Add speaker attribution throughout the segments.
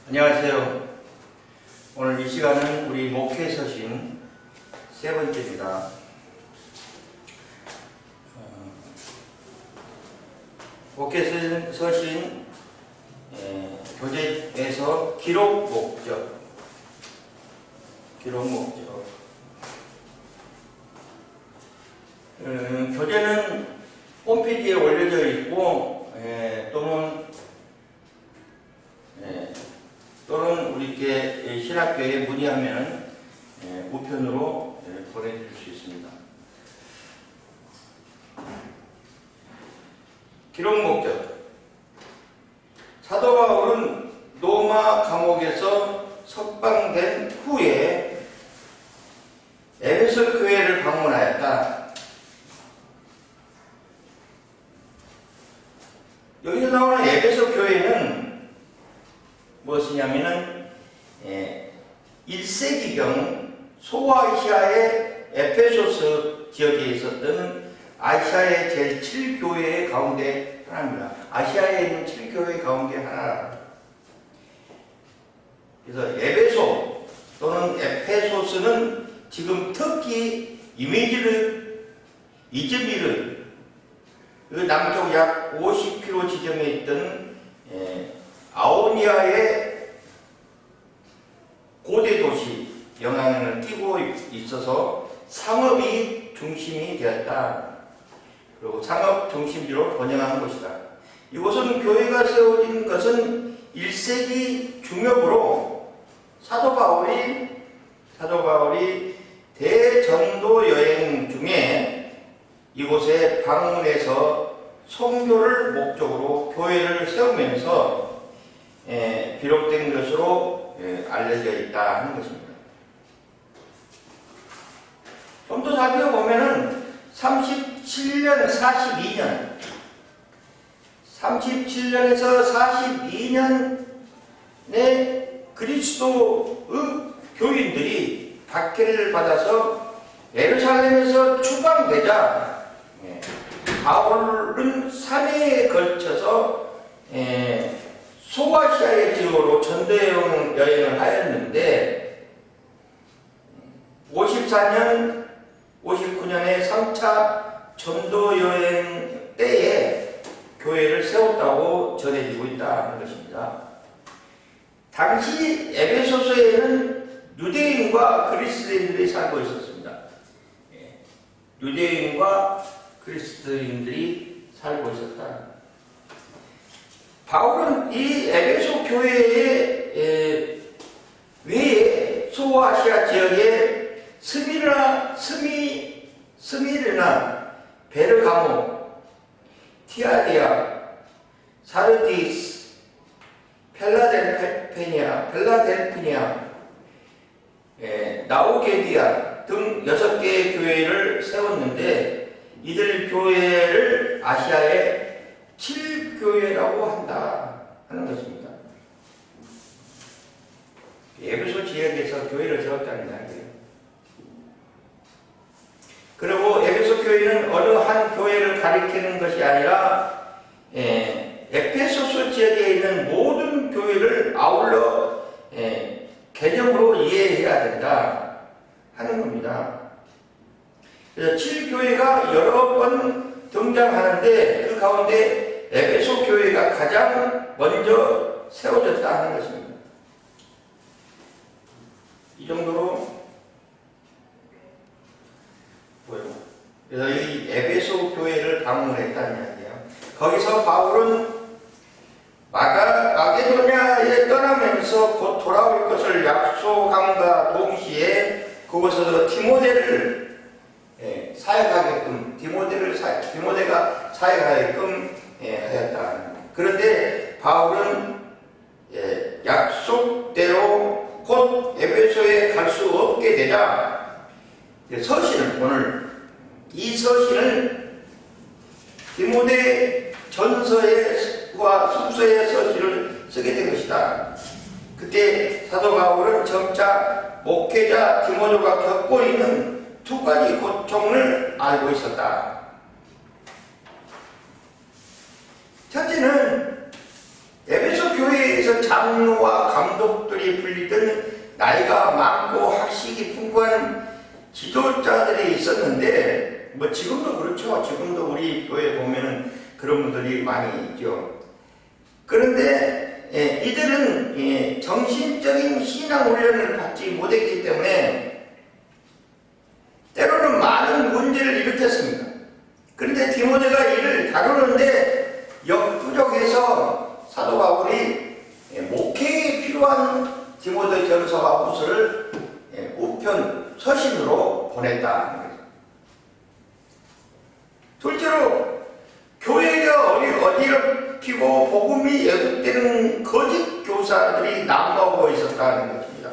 Speaker 1: 안녕하세요. 오늘 이 시간은 우리 목회 서신 세 번째입니다. 목회 서신 교재에서 기록 목적. 교재는 홈페이지에 올려져 있고 또는 우리께 신학교에 문의하면 우편으로 보내줄 수 있습니다. 기록 목적. 사도 바울은 로마 감옥에서 석방된 후에 에베소 교회를 방문하였다. 여기서 나오는 에베소 교회는 무엇이냐면은 1세기경 소아시아의 에페소스 지역에 있었던 아시아의 제7교회 가운데 하나입니다. 아시아에 있는 7교회 가운데 하나라. 그래서 에베소 또는 에페소스는 지금 터키 이즈미르 그 남쪽 약 50km 지점에 있던 아오니아의 고대 도시 영향을 띠고 있어서 상업이 중심이 되었다. 그리고 상업 중심지로 번영한 것이다. 이곳은 교회가 세워진 것은 1세기 중엽으로 사도 바울이 대전도 여행 중에 이곳에 방문해서 선교를 목적으로 교회를 세우면서 비록된 것으로 알려져 있다 하는 것입니다. 좀 더 살펴보면은 37년에서 42년의 그리스도의 교인들이 박해를 받아서 예루살렘에서 추방되자 바울은 3회에 걸쳐서 소아시아의 지역으로 전도 여행을 하였는데 54년, 59년에 3차 전도 여행 때에 교회를 세웠다고 전해지고 있다는 것입니다. 당시 에베소서에는 유대인과 그리스도인들이 살고 있었습니다. 유대인과 그리스도인들이 살고 있었다. 바울은 이 에베소 교회의 외에 소아시아 지역에 스미르나, 베르가모, 티아디아, 사르디스, 펠라델피니아, 나우게디아 등 6개의 교회를 세웠는데 이들 교회를 아시아의 7교회라고 한다 하는 것입니다. 에베소 지역에서 교회를 세웠다는 이야기예요. 그리고 에베소 교회는 어느 한 교회를 가리키는 것이 아니라 에페소스 지역에 있는 모든 교회를 아울러 개념으로 이해해야 된다 하는 겁니다. 그래서 7교회가 여러 번 등장하는데 그 가운데 에베소 교회가 가장 먼저 세워졌다 하는 것입니다. 이 정도로 보여요. 그래서 이 에베소 교회를 방문했다는 이야기예요. 거기서 바울은 마게도냐에 떠나면서 곧 돌아올 것을 약속함과 동시에 그곳에서 디모데가 사역하게끔 하였다. 그런데 바울은 약속대로 곧 에베소에 갈 수 없게 되자 오늘 이 서신을 디모데 전서와 숙서의 서신을 쓰게 된 것이다. 그때 사도 바울은 점차 목회자 디모데가 겪고 있는 2가지 고통을 알고 있었다. 첫째는 에베소 교회에서 장로와 감독들이 불리던 나이가 많고 학식이 풍부한 지도자들이 있었는데, 뭐 지금도 그렇죠. 지금도 우리 교회 보면은 그런 분들이 많이 있죠. 그런데 이들은 정신적인 신앙 훈련을 받지 못했기 때문에 때로는 많은 문제를 일으켰습니다. 그런데 디모데가 이를 다루는데 역부족해서 사도 바울이 목회에 필요한 디모데전서와 후서를 우편 서신으로 보냈다. 둘째로 교회가 어지럽히고 복음이 왜곡되는 거짓 교사들이 남아오고 있었다는 것입니다.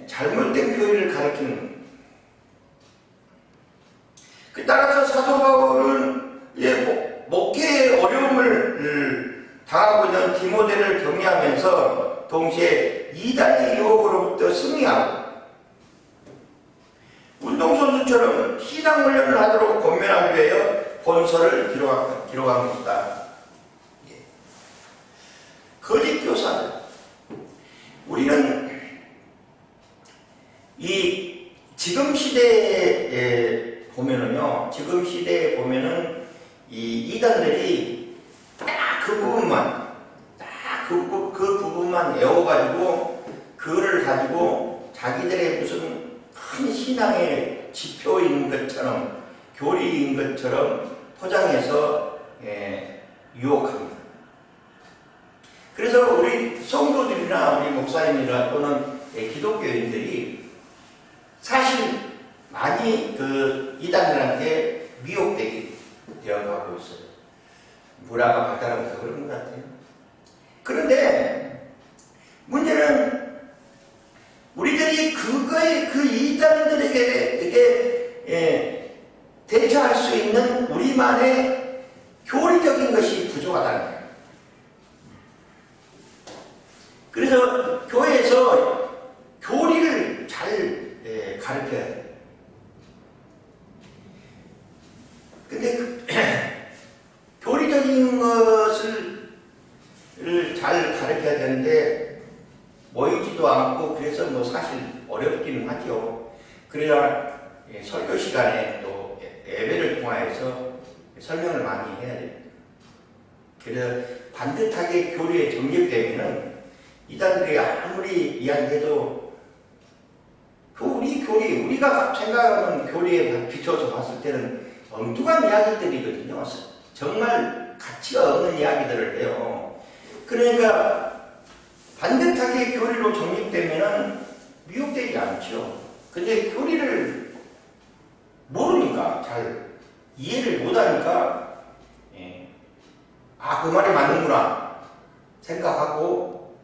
Speaker 1: 잘못된 교회를 가르치는. 따라서 사도 바울은 목회의 어려움을 당하고 있는 디모데를 격려하면서 동시에 이단의 유혹으로부터 승리하고 운동선수처럼 신앙훈련을 하도록 권면하기 위하여 본서를 기록한 것이다. 거짓 교사들. 우리는 지금 시대에 보면은요, 지금 시대에 보면은 이 이단들이 딱 그 부분만 외워가지고 그거를 가지고 자기들의 무슨 큰 신앙의 지표인 것처럼, 교리인 것처럼 포장해서 유혹합니다. 그래서 우리 성도들이나 우리 목사님이나 또는 기독교인들이 사실 많이 그 이단들한테 미혹되게 되어가고 있어요. 문화가 발달하면서 그런 것 같아요. 그런데 문제는 우리들이 그 이단들에게 대처할 수 있는 우리만의 교리적인 것이 부족하다는 거예요. 그래서 교회에서 교리를 잘 가르쳐야 돼요. 근데 교리적인 것을 잘 가르쳐야 되는데 모이지도 않고, 그래서 뭐 사실 어렵기는 하죠. 그래야 설교 시간에 또 예배를 통하여서 설명을 많이 해야 됩니다. 그래서 반듯하게 교리에 정립되면은 이단들이 아무리 이야기해도 우리가 생각하는 교리에 비춰서 봤을 때는 엉뚱한 이야기들이거든요. 정말 가치가 없는 이야기들을 해요. 그러니까 반듯하게 교리로 정립되면은 미혹되지 않죠. 근데 교리를 모르니까, 잘 이해를 못하니까 그 말이 맞는구나 생각하고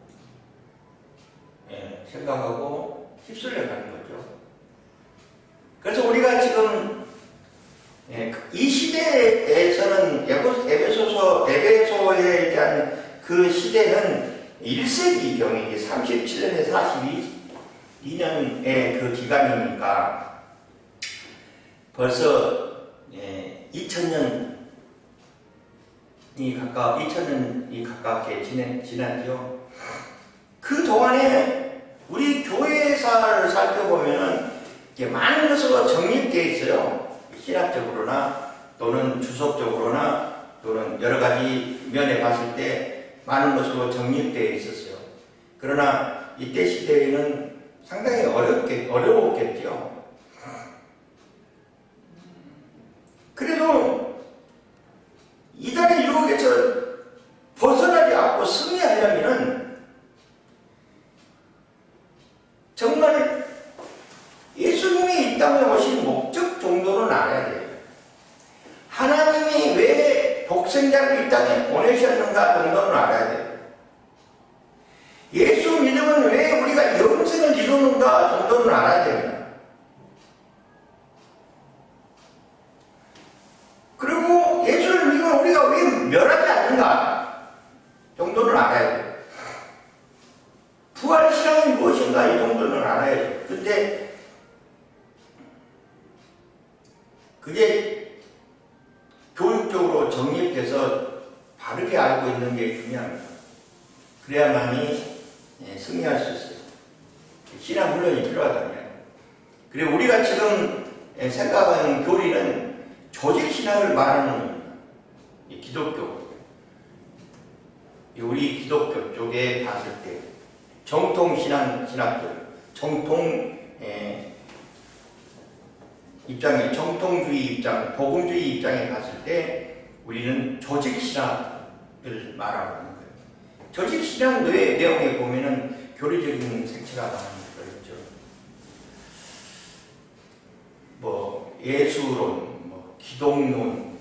Speaker 1: 휩쓸려 가는 거죠. 그래서 우리가 지금 이 시대에서는 에베소에 대한 그 시대는 1세기경에 37년에서 42년의 그 기간이니까 벌써 2000년이 가깝게 지났죠. 그 동안에 우리 교회사를 살펴보면은 많은 것으로 정립되어 있어요. 신학적으로나 또는 주석적으로나 또는 여러 가지 면에 봤을 때 많은 것으로 정립되어 있었어요. 그러나 이때 시대에는 상당히 어려웠겠죠. 그래도 이단의 유혹에서 벗어나지 않고 승리하려면 정말 예수님이 이 땅에 오신 목적 정도는 알아야 돼요. 하나님이 왜 독생자를 이 땅에 보내셨는가 정도는 알아야 돼요. 예수 믿으면 왜 우리가 영생을 이루는가 정도는 알아야 됩니다. 그리고 예수를 믿으면 우리가 왜 멸하지 않는가 정도는 알아야 돼요. 부활신앙이 무엇인가 이 정도는 알아야죠. 근데 그게 교육적으로 정립돼서 바르게 알고 있는 게 중요합니다. 그래야만이 승리할 수 있어요. 신앙 훈련이 필요하다는 거예요. 그리고 우리가 지금 생각하는 교리는 조직신앙을 말하는 이 기독교, 우리 기독교 쪽에 봤을 때 정통신학들, 정통주의 입장, 복음주의 입장에 봤을 때 우리는 조직신학을 말하고 있는 거예요. 조직신학 내용에 보면은 교리적인 색채가 나오는 거죠. 뭐 예수론, 뭐 기독론,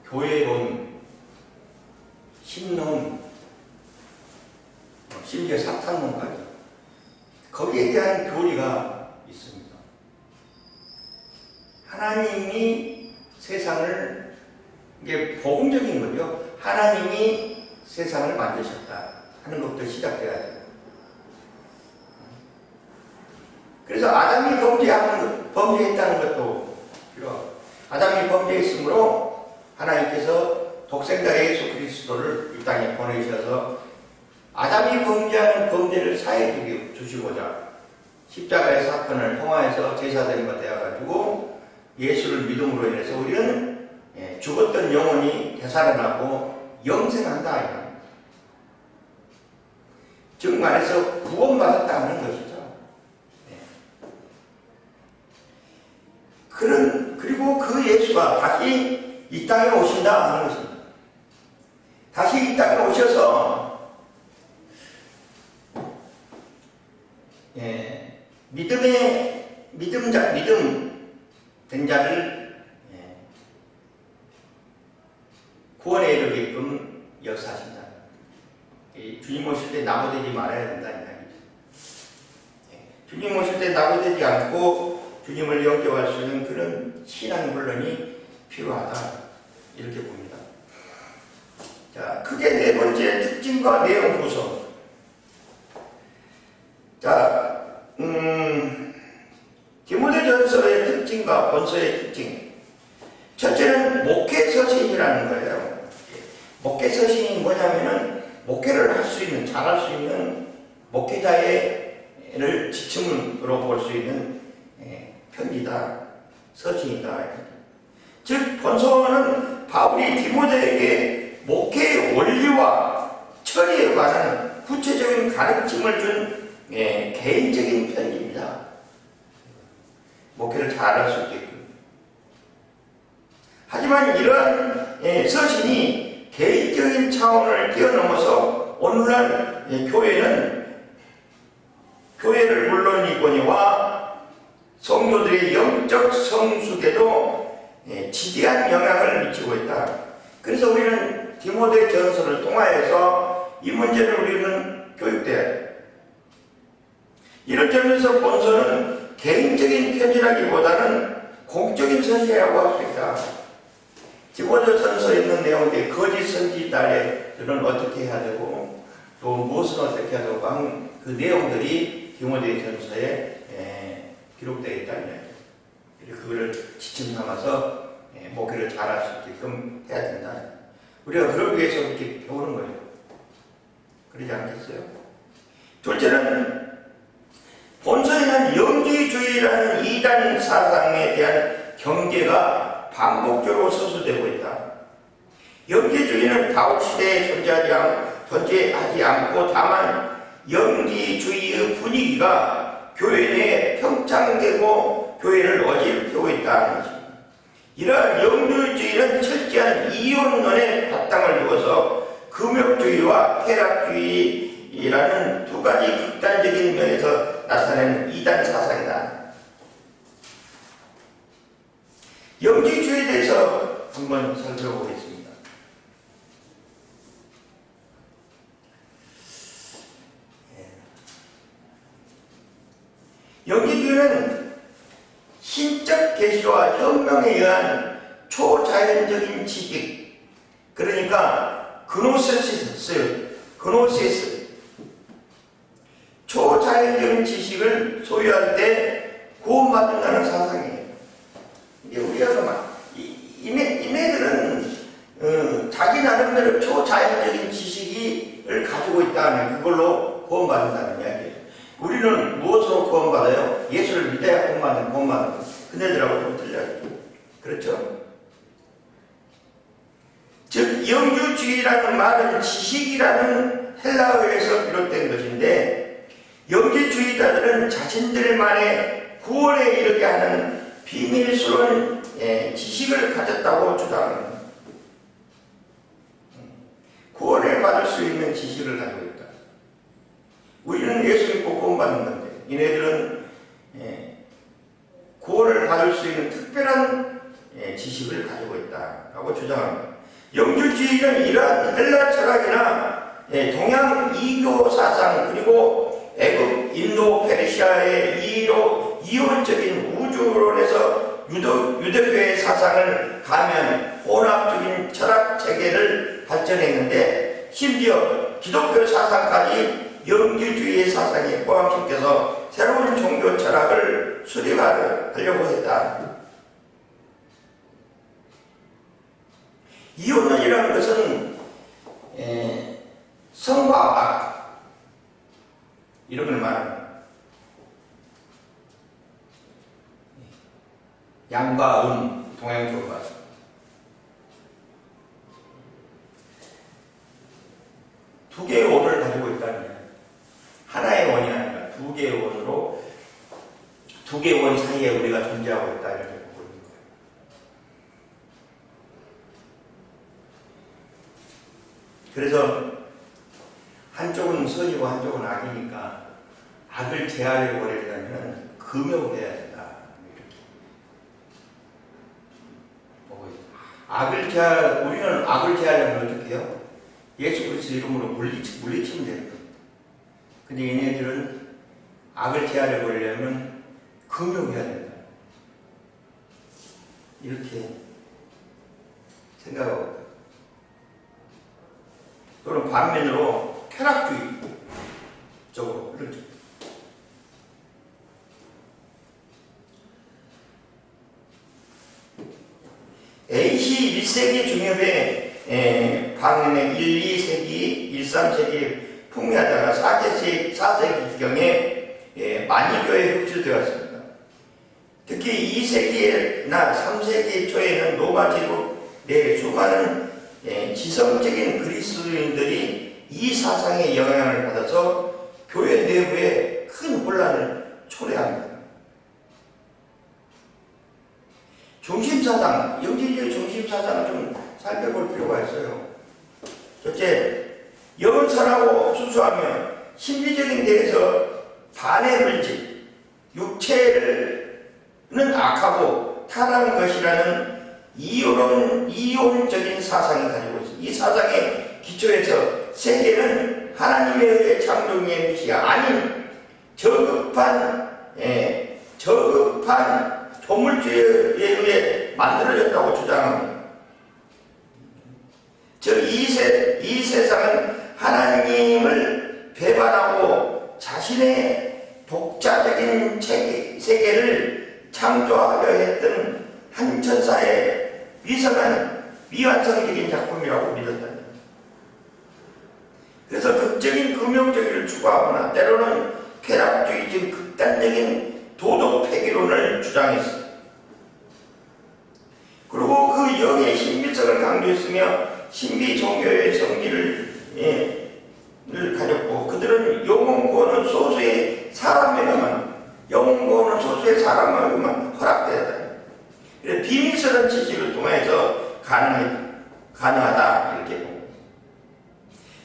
Speaker 1: 교회론, 신론, 심지어 사탄론까지 거기에 대한 교리가 있습니다. 하나님이 세상을, 이게 복음적인 거죠. 하나님이 세상을 만드셨다 하는 것부터 시작돼야 돼요. 그래서 아담이 범죄했다는 것도 필요하고, 아담이 범죄했으므로 하나님께서 독생자 예수 그리스도를 이 땅에 보내셔서 아담이 범죄하는 범죄를 사해 주시고자 십자가의 사건을 통하여서 제사장이 되어가지고 예수를 믿음으로 인해서 우리는 죽었던 영혼이 되살아나고 영생한다. 즉 말해서 구원받았다는 것이죠. 그리고 그 예수가 다시 이 땅에 오신다 하는 것입니다. 다시 이 땅에 오셔서 믿음 된 자를 구원에 이르게끔 역사하신다. 주님 오실 때 낙오되지 말아야 된다 이 이야기죠. 주님 오실 때 낙오되지 않고 주님을 영접할 수 있는 그런 신앙 훈련이 필요하다 이렇게 봅니다. 자, 크게 네 번째 특징과 내용 구성. 자, 디모데전서의 특징과 본서의 특징. 첫째는 목회서신이라는 거예요. 목회서신이 뭐냐면은 목회를 할 수 있는, 잘할 수 있는 목회자를 지침으로 볼 수 있는 편지다, 서신이다. 즉 본서는 바울이 디모데에게 목회의 원리와 처리에 관한 구체적인 가르침을 준 개인적인 편지입니다. 목회를 잘할 수 있게끔. 하지만 이러한 서신이 개인적인 차원을 뛰어넘어서 오늘날 교회를 물론이거니와 성도들의 영적 성숙에도 지대한 영향을 미치고 있다. 그래서 우리는 디모데 전서를 통하여서 이 문제를 우리는 교육돼야 돼요. 이런 점에서 본서는 개인적인 편지라기보다는 공적인 선지라고 할 수 있다. 디모데 전서에 있는 내용들, 거짓 선지자들은 어떻게 해야 되고 또 무엇은 어떻게 해야 되고 하는 그 내용들이 디모데 전서에 기록되어 있다는 이야기죠. 그래서 그거를 지침 삼아서 목회를 잘할 수 있게끔 해야 된다. 우리가 그러기 위해서 이렇게 배우는 거예요. 그러지 않겠어요? 둘째는 본서에는 영지주의라는 이단 사상에 대한 경계가 반복적으로 서술되고 있다. 영지주의는 바울 시대에 존재하지 않고 다만 영지주의의 분위기가 교회 내에 평창되고 교회를 어지럽히고 있다는 것입니다. 이러한 영지주의는 철저한 이혼론에 바탕을 두어서 금욕주의와 쾌락주의라는 두 가지 극단적인 면에서 나타내는 이단 사상이다. 영지주의에 대해서 한번 살펴보겠습니다. 영지주의는 신적 계시와 혁명에 의한 초자연적인 지식, 그러니까 그노시스, 초자연적인 지식을 소유할 때 구원받는다는 사상이에요. 이게 우리가 이네들은 자기 나름대로 초자연적인 지식이 지식을 가지고 있다면 그걸로 구원받는다는 이야기예요. 우리는 무엇으로 구원받아요? 예수를 믿어야 구원받는 거. 그네들하고 좀 틀려요. 그렇죠? 즉 영주주의라는 말은 지식이라는 헬라어에서 비롯된 것인데, 영주주의자들은 자신들만의 구원에 이르게 하는 비밀스러운 지식을 가졌다고 주장합니다. 구원을 받을 수 있는 지식을 가지고 있다. 우리는 예수 믿고 구원받는 건데, 이네들은 구원을 받을 수 있는 특별한 지식을 가지고 있다라고 주장합니다. 영주주의는 이러한 헬라 철학이나 동양 이교 사상, 그리고 애굽, 인도, 페르시아의 이원적인 우주론에서 유대교의 사상을 가면 혼합적인 철학 체계를 발전했는데, 심지어 기독교 사상까지 영주주의의 사상에 포함시켜서 새로운 종교 철학을 수립하려고 했다. 이혼론이라는 것은 성과 악 이런 걸 말합니다. 양과 음, 동양적으로 봐서 두 개의 원을 가지고 있다는 거예요. 하나의 원이 아니라 두 개의 원으로, 두 개의 원 사이에 우리가 존재하고 있다, 이렇게 보고 있는 거예요. 그래서 한쪽은 선이고 한쪽은 악이니까 악을 제하려 버리려면 금욕을 해야 된다, 이렇게 보고 있다. 우리는 악을 제하려면 어떻게 해요? 예수 그리스도 이름으로 물리치면 되는 겁니다. 근데 얘네들은 악을 제하려 버리려면 금욕해야 된다, 이렇게 생각하고 있다. 또는 반면으로 쾌락주의 쪽으로, 그렇죠. AC 1세기 중엽에 방언의 1, 2세기, 1, 3세기 풍미하다가 4세기경에 만유교에 흡수되었습니다. 특히 2세기나 3세기 초에는 로마 제국 내 수많은 지성적인 그리스도인들이 이 사상의 영향을 받아서 교회 내부에 큰 혼란을 초래합니다. 중심사상, 영지주의 중심사상을 좀 살펴볼 필요가 있어요. 첫째, 영원선하고 수수하며 신비적인 데에서 반의 물질, 육체는 악하고 타락한 것이라는 이론적인 사상이 가지고 있습니다. 이 사상의 기초에서 세계는 하나님에 의해 창조된 것이 아닌 저급한 조물주의에 의해 만들어졌다고 주장합니다. 즉 이 세상은 하나님을 배반하고 자신의 독자적인 세계를 창조하려 했던 한 천사의 미완성적인 작품이라고 믿었다. 그래서 극적인 금욕주의를 추구하거나 때로는 쾌락주의, 극단적인 도덕 폐기론을 주장했습니다. 그리고 그 영의 신비성을 강조했으며 신비 종교의 성질을 가졌고, 그들은 영혼 구원은 소수의 사람에게만 허락되었다. 그래서 비밀스러운 지식을 통해서 가능하다, 이렇게 보고.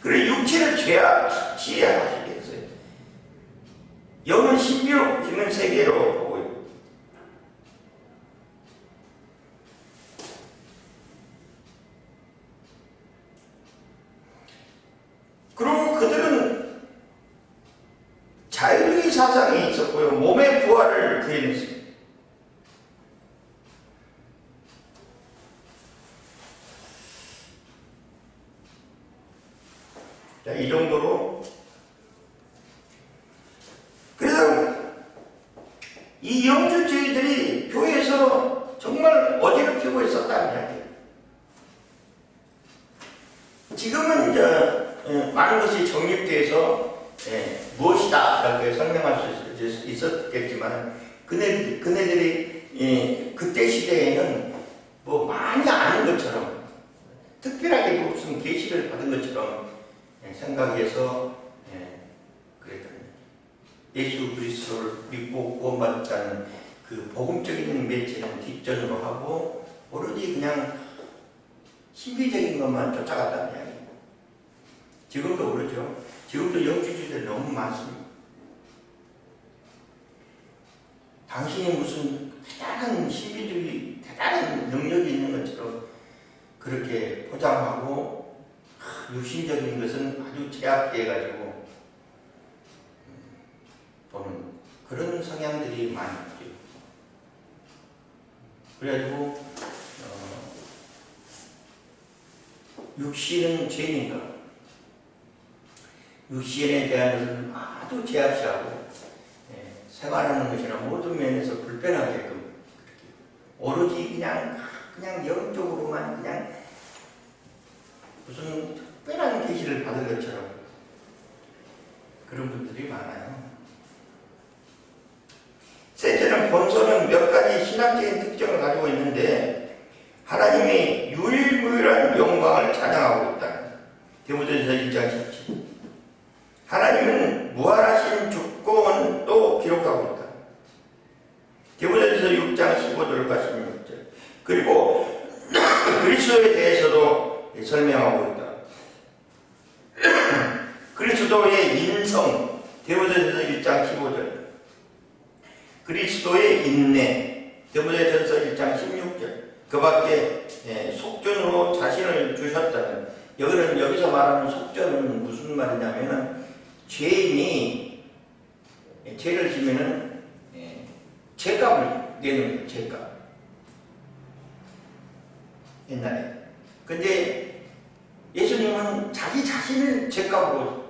Speaker 1: 그리고 육체를 지혜하시게 했어요. 영은 신비로운 세계로 보고 있고. 그리고 그들은 자유주의 사상이 있었고요. 몸의 부활을 부인했습니다. 자, 이 정도로. 그래서 이 영주주의들이 교회에서 정말 어지럽히고 있었다는 이야기예요. 지금은 이제 많은 것이 정립돼서 무엇이다 이렇게 설명할 수 있었겠지만 그네들이 그때 시대에는 뭐 많이 아는 것처럼 특별하게 무슨 계시를 받은 것처럼 생각해서 그랬던 예수 그리스도를 믿고 구원받았다는 그 복음적인 매체는 뒷전으로 하고 오로지 그냥 신비적인 것만 쫓아갔다는 이야기입니다. 지금도 그렇죠. 지금도 영주주의들 너무 많습니다. 당신이 무슨 대단한 신비주의, 대단한 능력이 있는 것처럼 그렇게 포장하고 육신적인 것은 아주 제약해가지고 보는 그런 성향들이 많이 있죠. 그래가지고 육신은 죄인인가? 육신에 대한 것은 아주 제약시하고 생활하는 것이나 모든 면에서 불편하게끔 오로지 그냥 영적으로만 그냥 무슨 특별한 계시를 받은 것처럼 그런 분들이 많아요. 셋째는 본서는 몇 가지 신학적인 특징을 가지고 있는데 하나님의 유일무이한 영광을 찬양하고 있다. 디모데전서 1장 17. 하나님은 무한하신 주권도 기록하고 있다. 디모데전서 6장 15절과 16절. 그리고 그리스도에 대해서도 설명하고 있다. 그리스도의 인성, 디모데전서 1장 15절. 그리스도의 인내, 디모데전서 1장 16절. 그 밖에 속전으로 자신을 주셨다는, 여기서 말하는 속전은 무슨 말이냐면은 죄인이 죄를 지면은 죄값을 내는 거예요. 죄값. 옛날에. 근데 예수님은 자기 자신을 죄값으로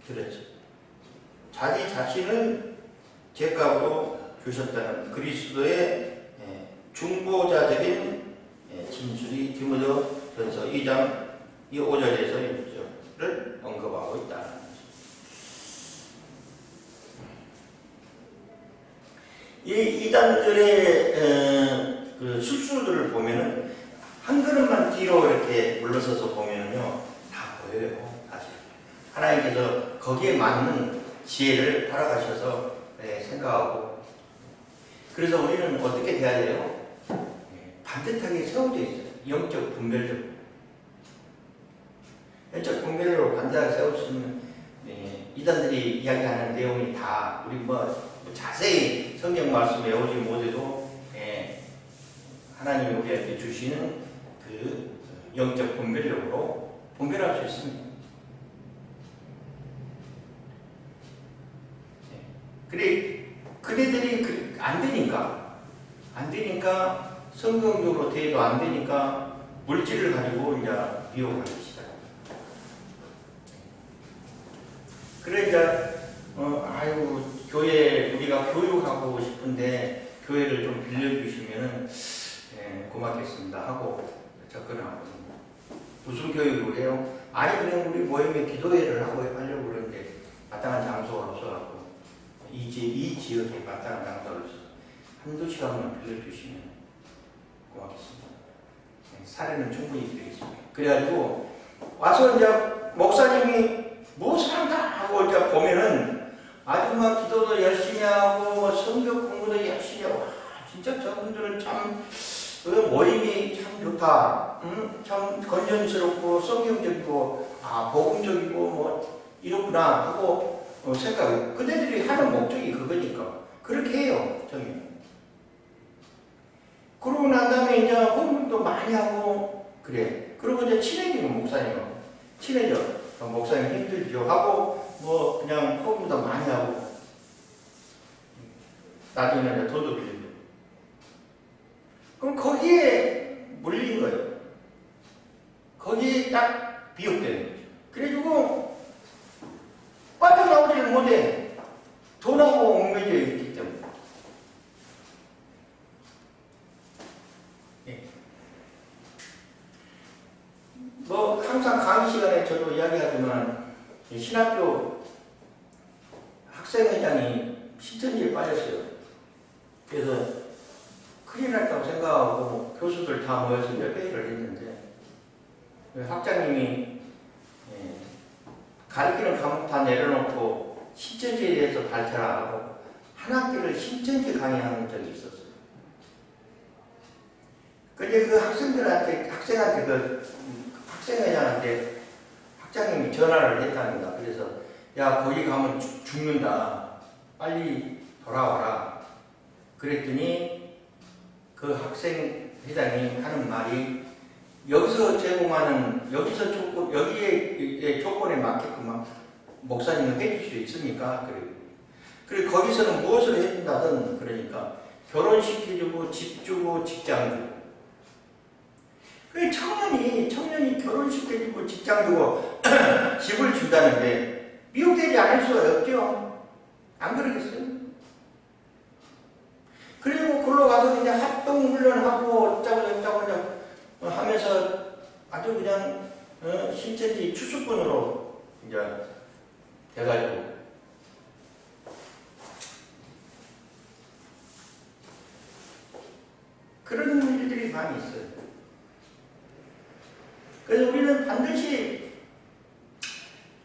Speaker 1: 드렸죠. 자기 자신을 죄값으로 주셨다는 그리스도의 중보자적인 진술이 디모데전서 2장 5절에서 6절을 언급하고 있다. 이 이단들의 그 술수들을 보면은 한 걸음만 뒤로 이렇게 물러서서 보면은요 다 보여요. 사실 하나님께서 거기에 맞는 지혜를 팔아가셔서 생각하고, 그래서 우리는 어떻게 돼야 돼요? 반듯하게 세워져 있어요. 영적 분별적으로. 영적 분별로 반듯하게 세웠으면 이단들이 이야기하는 내용이 다 우리 자세히 성경 말씀 외우지 못해도 하나님이 우리한테 주시는 그 영적 분별력으로 분별할 수 있습니다. 그래, 그네들이 안 되니까 성경적으로 대해도 안 되니까 물질을 가지고 이제 미혹하기 시작합니다. 그래 이제 교회 우리가 교육하고 싶은데 교회를 좀 빌려주시면은 고맙겠습니다 하고 접근하거든요. 무슨 교육을 해요? 아니 그냥 우리 모임에 기도회를 하려고 그러는데 마땅한 장소가 없어갖고 이 지역에 마땅한 장소를 한두 시간만 빌려주시면 고맙겠습니다. 사례는 충분히 드리겠습니다. 그래가지고 와서 이제 목사님이 사람 다 하고 이제 보면은 아주 막 기도도 열심히 하고 성경 공부도 열심히 하고 진짜 저분들은 참 모임이 참 좋다. 참 건전스럽고 성경적이고 복음적이고 이렇구나 하고 생각해요. 그네들이 하는 목적이 그거니까 그렇게 해요. 저는. 그러고 난 다음에 이제 헌금도 많이 하고 그래. 그리고 이제 친해지면 목사님하고 친해져. 목사님 힘들죠 하고 그냥 헌금도 많이 하고 나중에는 돈도 빌리고. 그럼 거기에 물린 거예요. 거기에 딱 비옥되는 거죠. 그래가지고 빠져나오지를 못해. 돈하고 얽매여 있기 때문에. 항상 강의 시간에 저도 이야기하지만 신학교 학생회장이 신천지에 빠졌어요. 그래서 큰일 났다고 생각하고 교수들 다 모여서 이제 회의를 했는데 학장님이 가르치는 과목 다 내려놓고 신천지에 대해서 발표를 하고 한 학기를 신천지 강의하는 적이 있었어요. 근데 그 학생한테 학생회장한테 학장님이 전화를 했답니다. 그래서 야 거기 가면 죽는다. 빨리 돌아와라. 그랬더니 그 학생회장이 하는 말이 여기서 제공하는 여기에 조건에 맞게끔 목사님은 해줄 수 있습니까? 그리고 거기서는 무엇을 해준다든 그러니까 결혼시켜주고 집 주고 직장 주고 그 청년이 결혼시켜주고 직장 주고 집을 준다는데 미혹되지 않을 수가 없죠. 안 그러겠어요? 그리고 글로 가서 이제 합동훈련하고 어쩌고 하면서 아주 그냥 신천지 추수꾼으로 이제 돼가지고 그런 일들이 많이 있어요. 그래서 우리는 반드시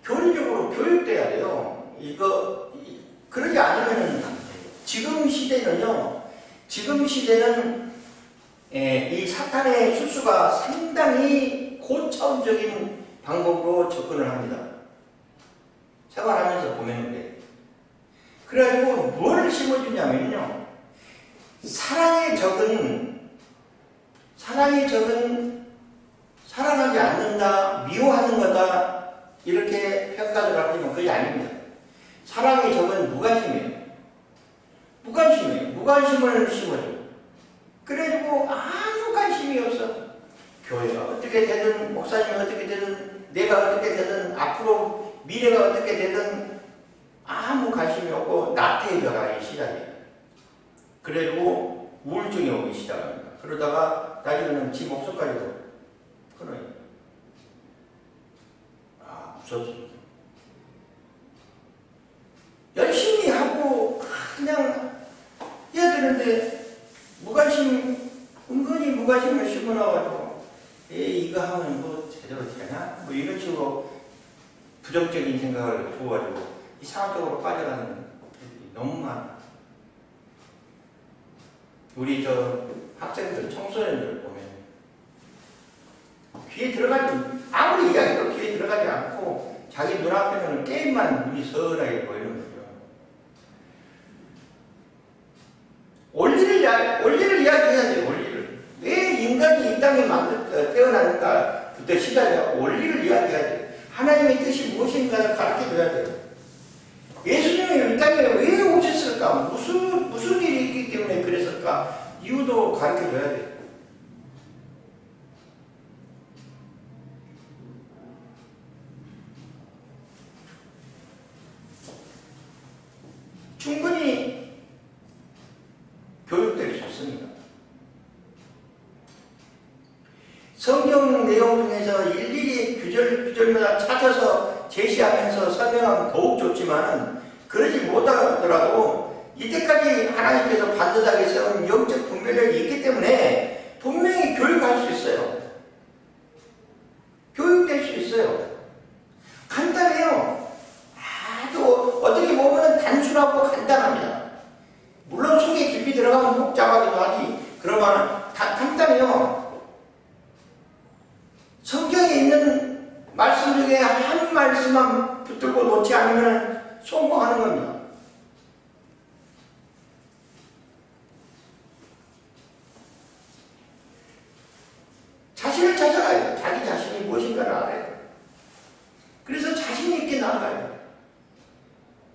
Speaker 1: 교리적으로 교육돼야 돼요. 그러지 않으면은 지금 시대는 이 사탄의 수수가 상당히 고차원적인 방법으로 접근을 합니다. 생활하면서 보면 돼. 그래가지고 뭐를 심어주냐면요. 사랑의 적은 사랑하지 않는다, 미워하는 거다 이렇게 평가를 하면 그게 아닙니다. 사랑의 적은 무관심이에요. 무관심을 심어줘. 그래가지고 아무 관심이 없어. 교회가 어떻게 되든 목사님이 어떻게 되든 내가 어떻게 되든 앞으로 미래가 어떻게 되든 아무 관심이 없고 나태해져가기 시작해요. 그리고 우울증이 오기 시작합니다. 그러다가 나중에는 지 목숨까지도 끊어요. 무섭습니다. 열심히 하고 그냥 해야 되는데 은근히 무관심을 심어놔가지고 이거 하면 뭐 제대로 되나? 뭐 이런 식으로 부정적인 생각을 줘가지고 이상적으로 빠져가는 애들이 너무 많아. 우리 학생들, 청소년들 보면 귀에 아무리 이야기해도 귀에 들어가지 않고 자기 눈앞에는 게임만 눈이 서늘하게 보이는 거죠. 원리를 이야기해야 돼요. 원리를. 왜 인간이 이 땅에 태어났는가부터 시작해서 원리를 이야기해야 돼요. 하나님의 뜻이 무엇인가를 가르쳐줘야 돼요. 예수님이 이 땅에 왜 오셨을까? 무슨 일이 있기 때문에 그랬을까? 이유도 가르쳐줘야 돼요. 충분히 교육될 수 있습니다. 성경 내용 중에서 일일이 구절마다 찾아서 제시하면서 설명하면 더욱 좋지만 그러지 못하더라도 이때까지 하나님께서 반듯하게 세운 영적 분별력이 있기 때문에 분명히 교육할 수 있어요. 교육될 수 있어요. 간단해요. 아주 어떻게 보면 단순하고 간단합니다. 물론 속에 깊이 들어가면 복잡하기도 하지. 그러면 간단해요. 성경에 있는 말씀 중에 한 말씀만 붙들고 놓지 않으면 성공하는 겁니다. 자신을 찾아가야 돼요. 자기 자신이 무엇인가를 알아야 돼요. 그래서 자신 있게 나아가야 돼요.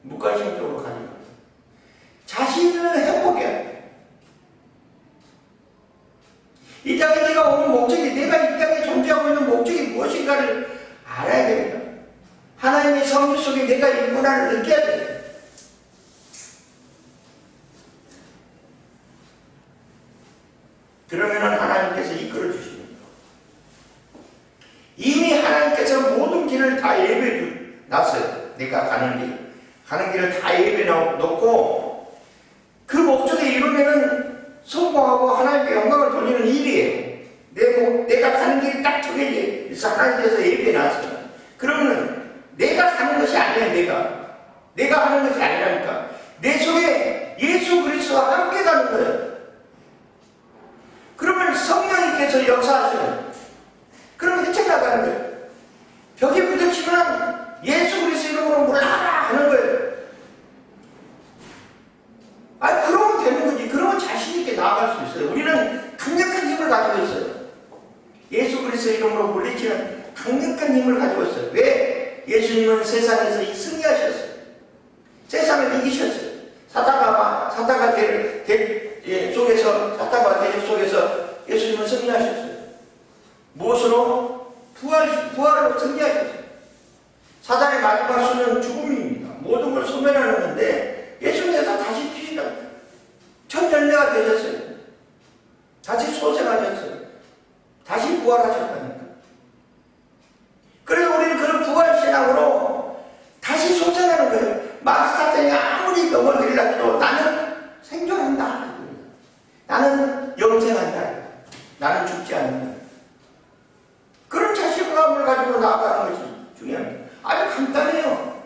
Speaker 1: 무관심적으로 가는 거예요. 자신을 회복해야 돼요. 이 땅에 내가 오는 목적이, 내가 이 땅에 존재하고 있는 목적이 무엇인가를 알아야 됩니다. 하나님의 성부 속에 내가 있구나를 느껴야 돼요. 그러면 하나님께서 이끌어 주십니다. 이미 하나님께서 모든 길을 다 예배해 놨어요. 내가 가는 길을 다 예비해 놓고 그 목적에 이루면은 성공하고 하나님께 영광을 돌리는 일이에요. 내가 가는 길이 딱 정해져 있어. 하나님께서 예비해 놨어요. 그러면 내가 가는 것이 아니에요. 내가 하는 것이 아니라니까. 내 속에 예수 그리스도와 함께 가는 거예요. 그러면 성령님께서 역사하시는, 그러면 헤쳐나가는 거예요. 벽에 부딪히면 예수 그리스도 이름으로 물러가라 하는 거예요. 그러면 되는 거지. 그러면 자신있게 나아갈 수 있어요. 우리는 강력한 힘을 가지고 있어요. 예수 그리스도 이름으로 물리치는 강력한 힘을 가지고 있어요. 왜? 예수님은 세상에서 승리하셨어요. 세상을 이기셨어요. 사탄과 대적 속에서 예수님은 승리하셨어요. 무엇으로? 부활로 승리하셨어요. 사단의 마지막 수는 죽음입니다. 모든 걸 소멸하는 건데 예수님께서 다시 피시는 첫 열매가 되셨어요. 다시 소생하셨어요. 다시 부활하셨다니까. 그래서 우리는 그런 부활신앙으로 다시 소생하는 거예요. 사탄이 아무리 넘어뜨리려 해도 나는 생존한다. 나는 영생한다. 나는 죽지 않는다. 그런 자신감을 가지고 나아가는 것이 중요합니다. 아주 간단해요.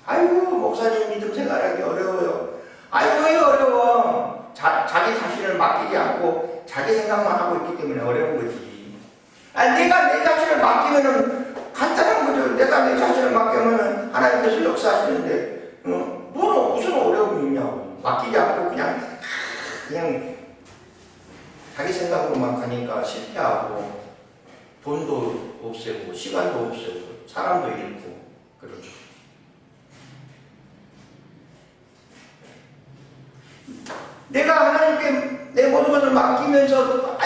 Speaker 1: 아이고 목사님 믿음 생활하기 어려워요. 아이고 왜 어려워. 자기 자신을 맡기지 않고 자기 생각만 하고 있기 때문에 어려운 거지. 내가 내 자신을 맡기면은 간단한 거죠. 내가 내 자신을 맡기면은 하나님께서 역사하시는데 무슨 어려움이 있냐고. 맡기지 않고 그냥 자기 생각으로만 가니까 실패하고 돈도 없애고 시간도 없애고 사람도 잃고 그렇죠. 내가 하나님께 내 모든 것을 맡기면서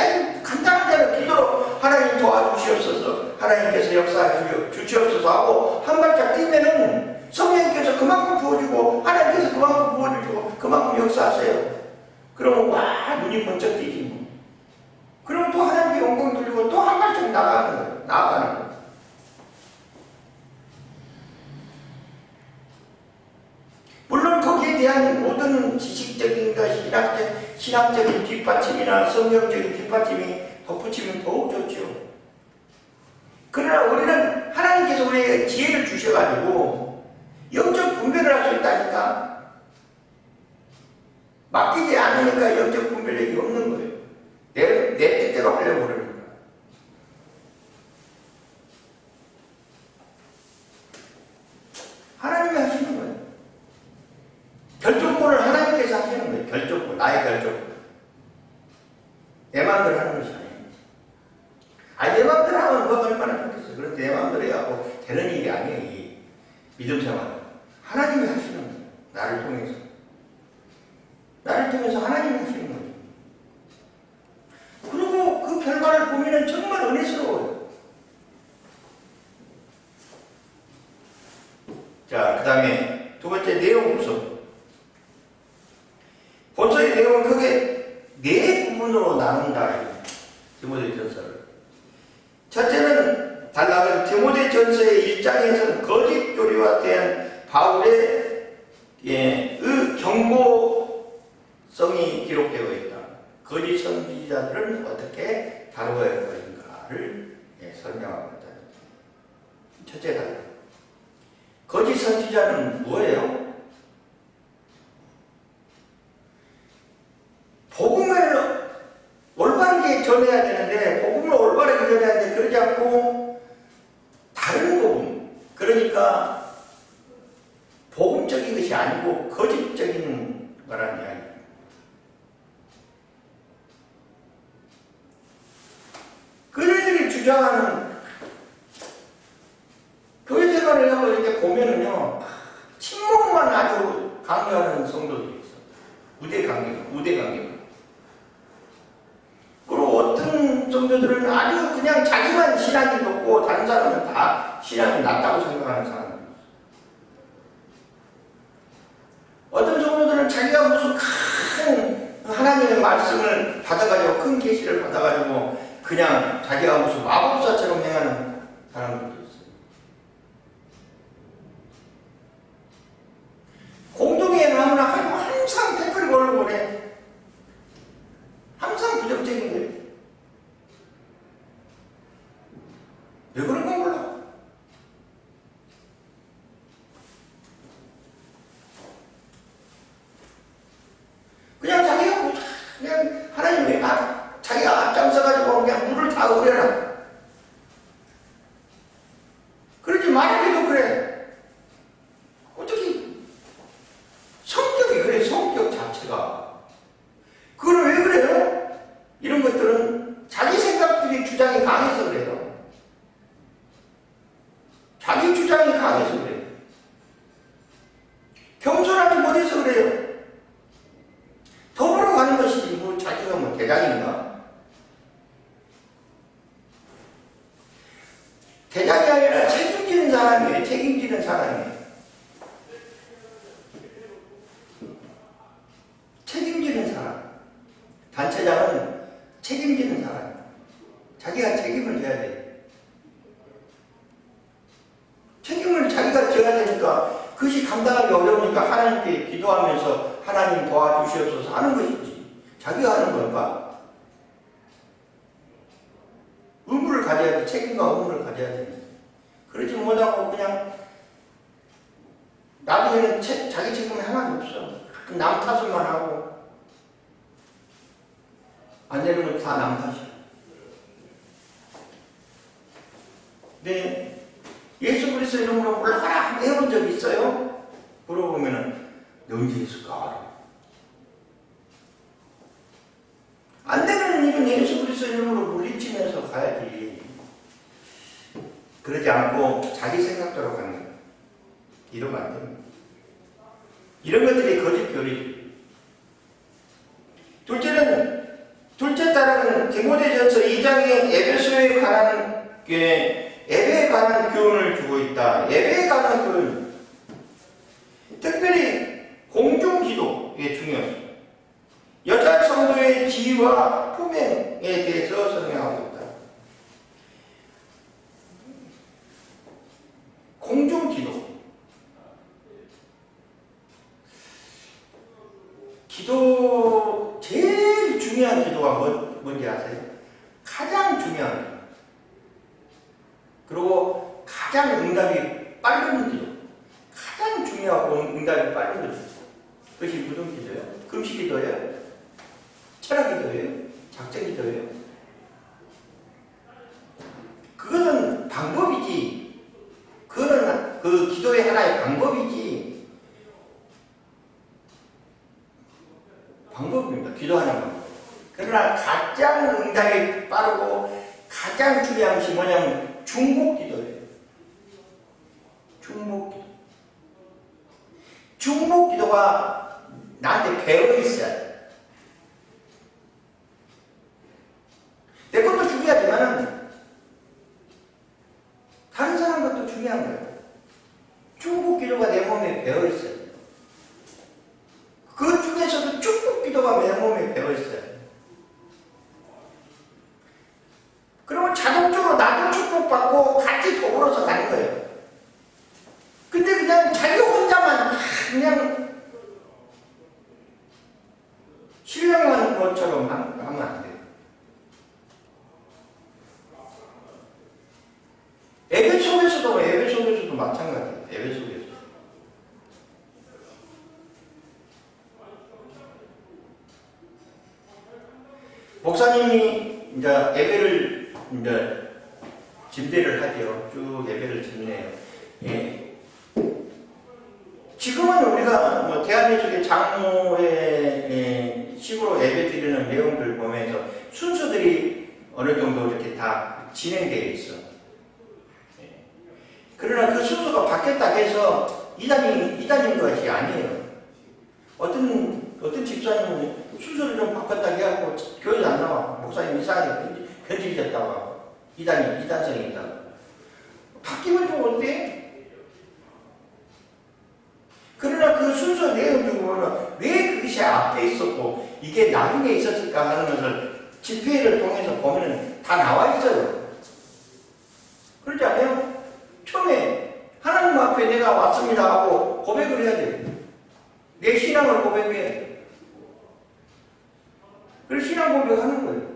Speaker 1: 간단한 대로 기도로 하나님 도와주시옵소서, 하나님께서 역사해 주시옵소서 하고 한 발짝 뛰면은 성령님께서 그만큼 부어주고 하나님께서 그만큼 부어주시고 그만큼 역사하세요. 그러면 눈이 번쩍 뜨지 뭐. 그럼 또 하나님께 영광 돌리고 또 한 발짝 나아가는 거예요. 물론 거기에 대한 모든 지식적인 것이 신학적인 뒷받침이나 성경적인 뒷받침이 덧붙이면 더욱 좋죠. 그러나 우리는 하나님께서 우리에게 지혜를 주셔가지고 영적 분별을 할 수 있다니까. 맡기지 않으니까 영적 분별력이 없는 거예요. 내 뜻대로 하려고 그러는 거예요. 하나님이 하시는 거예요. 결정권을 하나님께서 하시는 거예요. 결정권, 나의 결정권. 내 마음대로 하는 것이 아니에요. 내 마음대로 하면 그거 얼마나 좋겠어요. 그런데 내 마음대로 하고 되는 일이 아니에요. 이 믿음 생활. 하나님이 하시는 거예요. 나를 통해서 하나님이 하시는 거예요. 그리고 그 결과를 보면 정말 은혜스러워요. 자, 그 다음에 두 번째 내용 구성. 본서의 내용은 크게 네 부분으로 나눈다. 디모데전서를. 첫째는 달라는 디모데전서의 1장에서는 거짓 교리와 대한 바울의 경고성이 기록되어 있다. 거짓 선지자들은 어떻게 다루어야 할 것인가를 설명하고 있다. 첫째 달라. 거짓 선지자는 뭐예요? 복음을 올바르게 전해야 되는데, 복음을 올바르게 전해야 되는데 그러지 않고 다른 복음, 그러니까 복음적인 것이 아니고 거짓적인 거라는 이야기예요. 그들이 주장하는 교회 생활을 하고 이렇게 보면은요, 침묵만 아주 강요하는 성도들이 있어요. 우대 강요. 그리고 어떤 성도들은 아주 그냥 자기만 신앙이 높고 다른 사람은 다 신앙이 낮다고 생각하는 사람들. 어떤 성도들은 자기가 무슨 큰 하나님의 말씀을 받아가지고, 큰 계시를 받아가지고 그냥 자기가 무슨 마법사처럼 행하는 사람들도 있어요. 겸손하지 못해서 그래요. 더불어 가는 것이지 뭐 자기가 뭐 대장인가? 대장이 아니라 책임지는 사람이에요. 책임지는 사람이에요. 책임지는 사람. 단체장은 책임지는 사람. 자기가 책임을 져야 돼요. 책임을 자기가 져야 되니까 그것이 감당하기 어려우니까 하나님께 기도하면서 하나님 도와주시옵소서 하는 것이지. 자기가 하는 건가? 의무를 가져야 돼. 책임과 의무를 가져야 돼. 그러지 못하고 그냥 나중에는 자기 책임이 하나도 없어. 남 탓을만 하고 안 되는 건 다 남 탓이야. 네, 예수 그리스도 이름으로 올라가라 한번 해본 적 있어요? 물어보면은 언제 했을까? 안 되는 일은 예수 그리스도 이름으로 물리치면서 가야지. 그러지 않고 자기 생각대로 가는 거야. 이러면 안 됩니다. 이런 것들이 거짓 교리. 둘째 딸은 디모데전서 2장에 에베소에 관한 예배에 관한 교훈을 주고 있다. 예배에 관한 교훈. 특별히 공중기도의 중요성. 여자 성도의 지위와 품행에 대해서 설명하고 있다. 공중기도. 기도 제일 중요한 기도가 뭔지 아세요? 가장 중요한 기도. 그리고 가장 응답이 빠른 기도. 가장 중요하고 응답이 빠른 기도. 그것이 무슨 기도예요? 금식 기도예요? 철학 기도예요? 작전 기도예요? 그거는 방법이지. 그거는 그 기도의 하나의 방법이지. 방법입니다. 기도하는 방법. 그러나 가장 응답이 빠르고 가장 중요한 것이 뭐냐면 중복기도예요. 중복기도. 중복기도가 나한테 배어 있어요. 내 것도 중요하지만 다른 사람 것도 중요한 거예요. 중복기도가 내 몸에 배어 있어요. 그 중에서도 축복기도가 내 몸에 배어 있어요. 그러면 자동적으로 나도 축복받고 같이 더불어서 가는 거예요. 근데 그냥 자기 혼자만 그냥 신령한 것처럼 하면 안 돼요. 예배 속에서도 마찬가지예요. 예배 속에서. 목사님이 이제 예배를 이제 집대를 하죠. 쭉 예배를 드리네요. 예. 지금은 우리가 뭐 대한민국의 장로의 식으로 예배 드리는 내용들 보면서 순서들이 어느 정도 이렇게 다 진행되어 있어. 예. 그러나 그 순서가 바뀌었다 해서 이단인 것이 아니에요. 어떤 집사님은 순서를 좀 바꿨다 해갖고 교회도 안 나와. 목사님 이상하게 변질됐다고 하고 이단성이 있다고. 바뀌면 좀 어때? 그러나 그 순서 내용 중 보면 왜 그것이 앞에 있었고 이게 나중에 있었을까 하는 것을 집회를 통해서 보면 다 나와 있어요. 그렇지 않아요? 처음에 하나님 앞에 내가 왔습니다 하고 고백을 해야 돼요. 내 신앙을 고백해. 그래서 신앙 고백하는 거예요.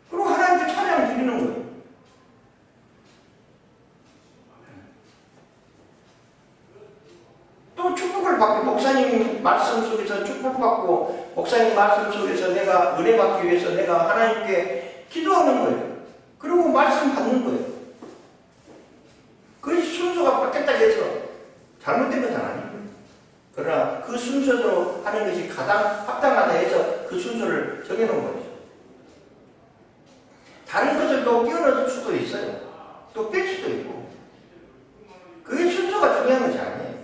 Speaker 1: 그리고 하나님께 찬양 드리는 거예요. 또 축복을 받고 목사님 말씀 속에서 축복받고 목사님 말씀 속에서 내가 은혜 받기 위해서 내가 하나님께 기도하는 거예요. 그리고 말씀 받는 거예요. 그것이 순서가 바뀌었다 해서 잘못된 건 아니에요. 그러나 그 순서대로 하는 것이 가장 합당하다 해서 그 순서를 정해놓은 거죠. 다른 것을 또 끼워넣을 수도 있어요. 또 뺄 수도 있고. 그게 순서가 중요한 것이 아니에요.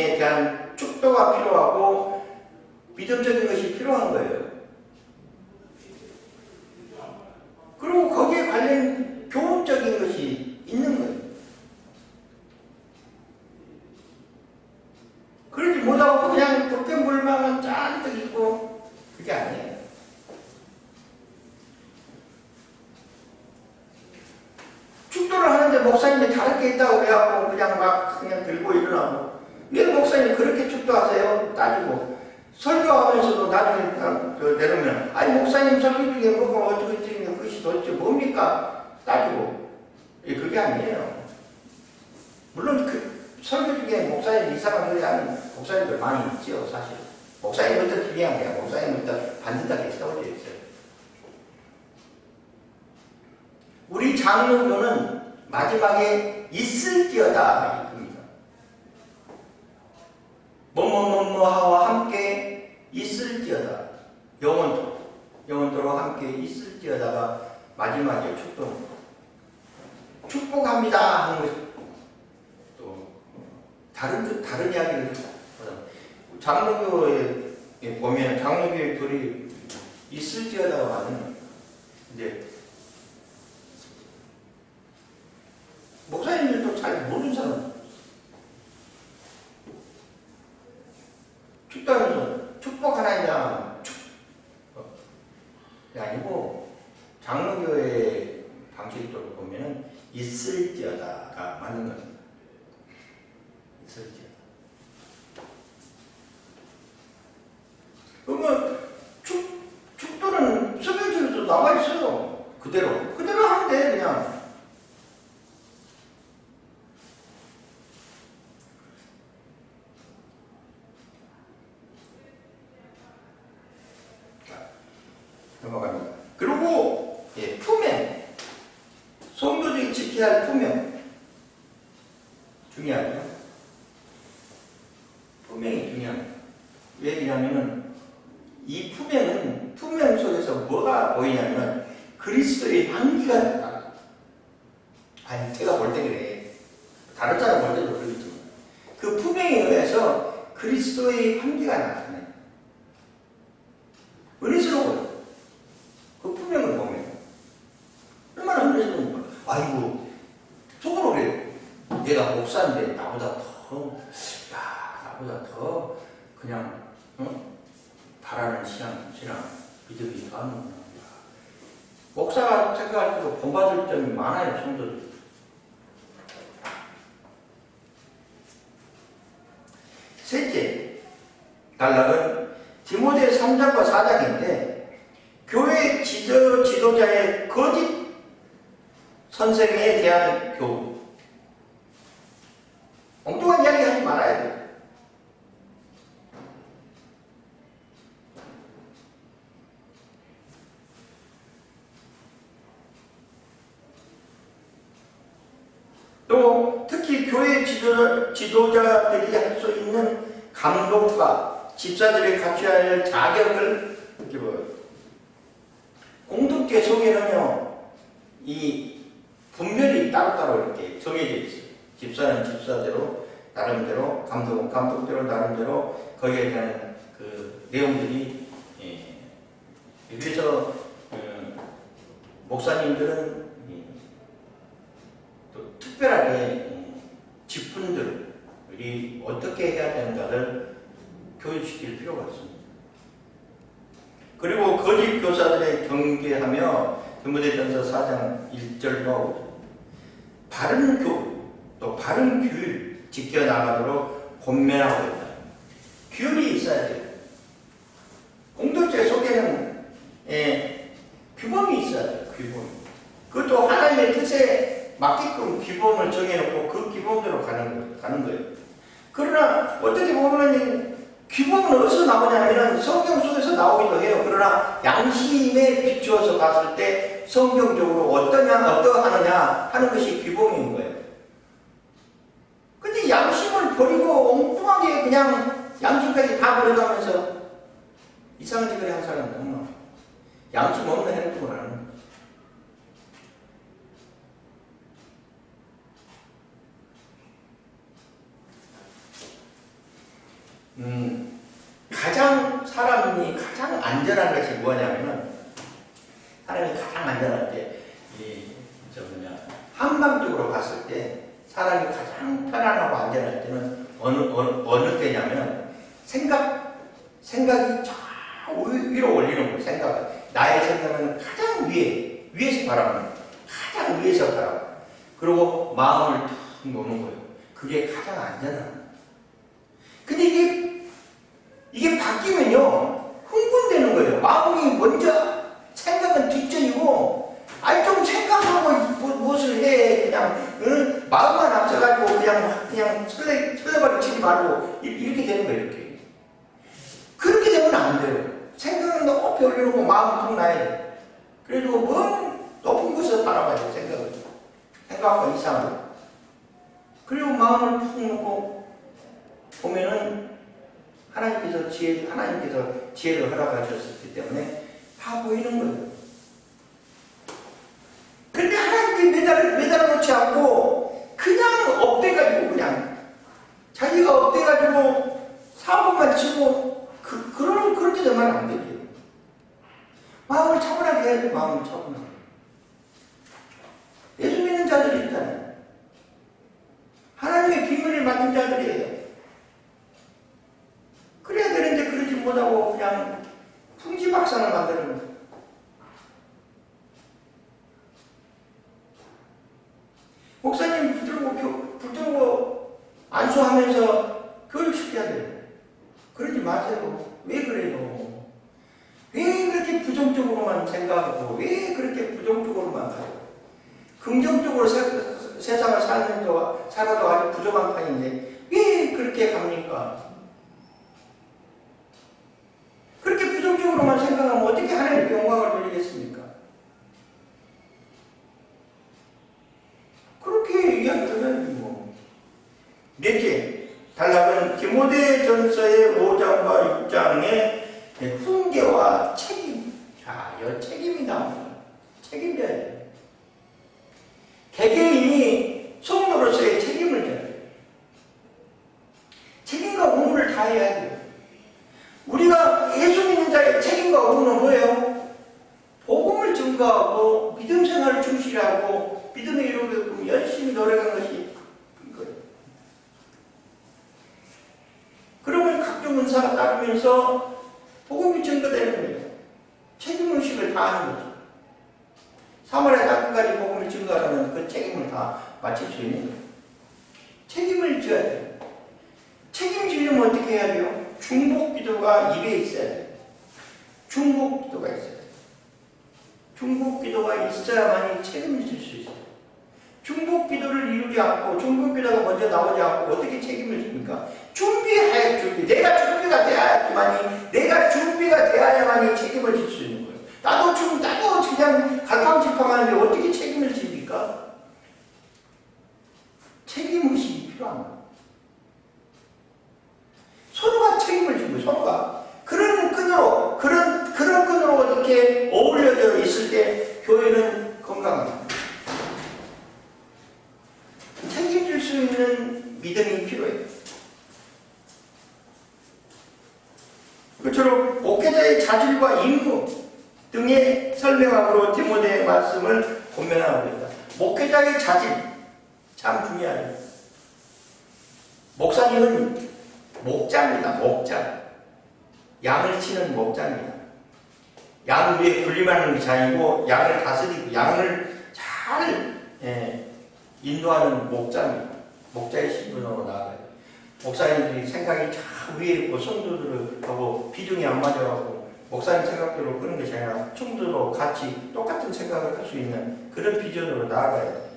Speaker 1: 믿음에 대한 축도가 필요하고 믿음적인 것이 필요한 거예요. 그리고 거기에 관련 교훈적인 것이 있는 거예요. 그러지 못하고 그냥 불평불만만 잔뜩 있고 그게 아니에요. 축도를 하는데 목사님이 다른 게 있다고 해갖고 그냥 들고 일어나고 왜 목사님 그렇게 축도하세요? 따지고 설교하면서도 나중에 내놓으면 아니 목사님 설교 중에 뭐가 어떻게 찍는 그것이 도대체 뭡니까? 따지고 그게 아니에요. 물론 그 설교 중에 목사님 이상한 소리 하는 목사님들 많이 있죠. 사실 목사님부터 중요한 거야. 목사님부터 반듯하게 세워져 있어요. 우리 장로교는 마지막에 있을지어다 이겁니다. 뭐뭐뭐뭐하와 함께 있을지어다. 영원토록 함께 있을지어다가 마지막에 축복합니다 하는 것이 또 다른 이야기를 장로교에 보면 장로교의 글이 있을지어다가 맞는 이제 목사님들도 잘 모르는 사람 축도하면서 축복하나이다 아니고 장로교의 방식으로 보면 있을지어다가 맞는 겁니다. 있을지어다. 그러면 축도는 서명집에도 나와 있어요. 그대로 하면 돼 그냥. 넘어갑니다. 그리고 품행, 성도들이 지켜야 할 품행 중요하죠. 품행이 중요합니다. 왜냐하면 이 품행 속에서 뭐가 보이냐면 그리스도의 향기가 나타나. 아니 제가 볼 때 그래. 다른 사람 볼 때도 그러겠지만 그 품행에 의해서 그리스도의 향기가 나타나요. 은혜스러워요. 그 품행을 보면 얼마나 은혜스러운 거야. 아이고 속으로 그래. 내가 목사인데 나보다 더 그냥 바라는 신앙 믿음이 많은 목사가 생각할 때도 본받을 점이 많아요. 성도들. 셋째 단락은 디모데 3장과 4장인데 교회 지도자의 거짓 선생에 대한 교훈. 엉뚱한 이야기 하지 말아야 돼요. 또 특히 교회 지도자들이 할 수 있는 감독과 집사들이 갖춰야 할 자격을 공동체 속에는요, 이 분별이 따로따로 이렇게 정해져 있어요. 집사는 집사대로, 나름대로, 감독은 감독대로, 나름대로, 거기에 대한 그 내용들이, 그래서, 목사님들은 또 특별하게 직분들이 어떻게 해야 되는가를 교육시킬 필요가 있습니다. 그리고 거짓 교사들의 경계하며 디모데전서 4장 1절과 5절 바른 교훈 또 바른 규율 지켜나가도록 권면하고 있다. 규율이 있어야 돼요. 공동체 속에는 규범이 있어야 돼요. 규범. 그것도 하나님의 뜻에 맞게끔 규범을 정해놓고 그 규범대로 가는 거예요. 그러나 어떻게 보면 규범은 어디서 나오냐면 성경 속에서 나오기도 해요. 그러나 양심에 비추어서 봤을 때 성경적으로 어떠하느냐 하는 것이 규범인 거예요. 근데 양심을 버리고 엉뚱하게 그냥 양심까지 다 버려가면서 이상한 짓을 한 사람은 너무 많아요. 양심 없는 행동을 하는 거예요. 사람이 가장 안전한 것이 뭐냐면은, 사람이 가장 안전할 때, 한방 쪽으로 갔을 때, 사람이 가장 편안하고 안전할 때는 어느 때냐면, 생각이 저 위로 올리는 거예요, 생각을. 나의 생각은 가장 위에서 바라보는 거예요. 가장 위에서 바라보는 거예요. 그리고 마음을 탁 놓는 거예요. 그게 가장 안전한 거예요. 근데 이게 바뀌면요, 흥분되는 거예요. 마음이 먼저, 생각은 뒷전이고, 좀 생각하고 무엇을 해. 그냥, 마음만 앞서가지고 그냥 설레발을 치지 말고, 이렇게 되는 거예요, 이렇게. 그렇게 되면 안 돼요. 생각은 높이 올려놓고 마음을 툭 놔야 돼요. 그래도 먼 높은 곳에서 바라봐야 돼요, 생각을. 생각하고 이상으로. 그리고 마음을 툭 놓고 보면은 하나님께서 지혜를 허락하셨기 때문에 다 보이는 거예요. 그런데 하나님께 매달아 놓지 않고 그냥 업돼가지고 자기가 업돼가지고 사고만 치고 그렇게 되면 안 되죠. 마음을 차분하게 해야 돼요. 마음을 차분하게. 예수 믿는 자들이 있잖아요. 하나님의 비밀을 맡은 자들이에요. 그래야 되는데 그러지 못하고 그냥 풍지박산을 만드는 거예요. 목사님 붙들고 안수하면서 교육시켜야 돼요. 그러지 마세요. 왜 그래요? 왜 그렇게 부정적으로만 생각하고 왜 그렇게 부정적으로만 가요? 긍정적으로 세상을 살아도 아주 부족한 판인데 왜 그렇게 갑니까? 그렇게 부정적으로만 생각하면 어떻게 하나님께 영광을 돌리겠습니까? 그렇게 이야기하면 뭐. 넷째, 단락은 디모데전서의 5장과 6장의 훈계와 책임. 자, 이 책임이 나옵니다. 책임져야 돼요. 개개인이 성도로서의 책임을 져야 돼요. 책임과 의무를 다해야 돼요. 우리가 예수 믿는 자의 책임과 의무는 뭐예요? 복음을 증거하고 믿음 생활을 충실하고 믿음에 이루게끔 열심히 노력한 것이 이거예요. 그러면 각종 은사가 따르면서 복음이 증거되는 거예요. 책임의식을 다하는 거죠. 사마리아 땅끝까지 복음을 증거하려면 그 책임을 다 마칠 수 있는 거예요. 책임을 져야 돼요. 책임지려면 어떻게 해야 돼요? 중복기도가 입에 있어야 돼요. 중복기도가 있어야 돼요. 중복기도가 있어야만이 책임을 질 수 있어요. 중복기도를 이루지 않고 중복기도가 먼저 나오지 않고 어떻게 책임을 집니까? 준비해야 준비. 내가 준비가 돼야만이 책임을 질 수 있는 거예요. 나도 그냥 갈팡질팡하는데 어떻게 책임을 집니까? 책임의식이 필요한 거예요. 서로가 책임을 지고 서로가 그런 끈으로 이렇게 어울려져 있을 때 교회는 건강합니다. 책임질 수 있는 믿음이 필요해요. 그처럼 목회자의 자질과 임무 등의 설명함으로 디모데의 말씀을 권면하고 있다. 목회자의 자질 참 중요해요. 목사님은 목자입니다. 목자. 양을 치는 목자입니다. 양 위에 군림하는 것이 아니고 양을 다스리고 양을 잘 인도하는 목자입니다. 목자의 신분으로 나아가요. 목사님들이 생각이 참 위에 있고 성도들하고 비중이 안 맞아가고 목사님 생각대로 그런 것이 아니라 성도로 같이 똑같은 생각을 할 수 있는 그런 비전으로 나아가야 돼요.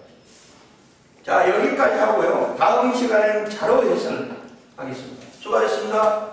Speaker 1: 자, 여기까지 하고요. 다음 시간에는 자로 해설 하겠습니다. 수고하셨습니다.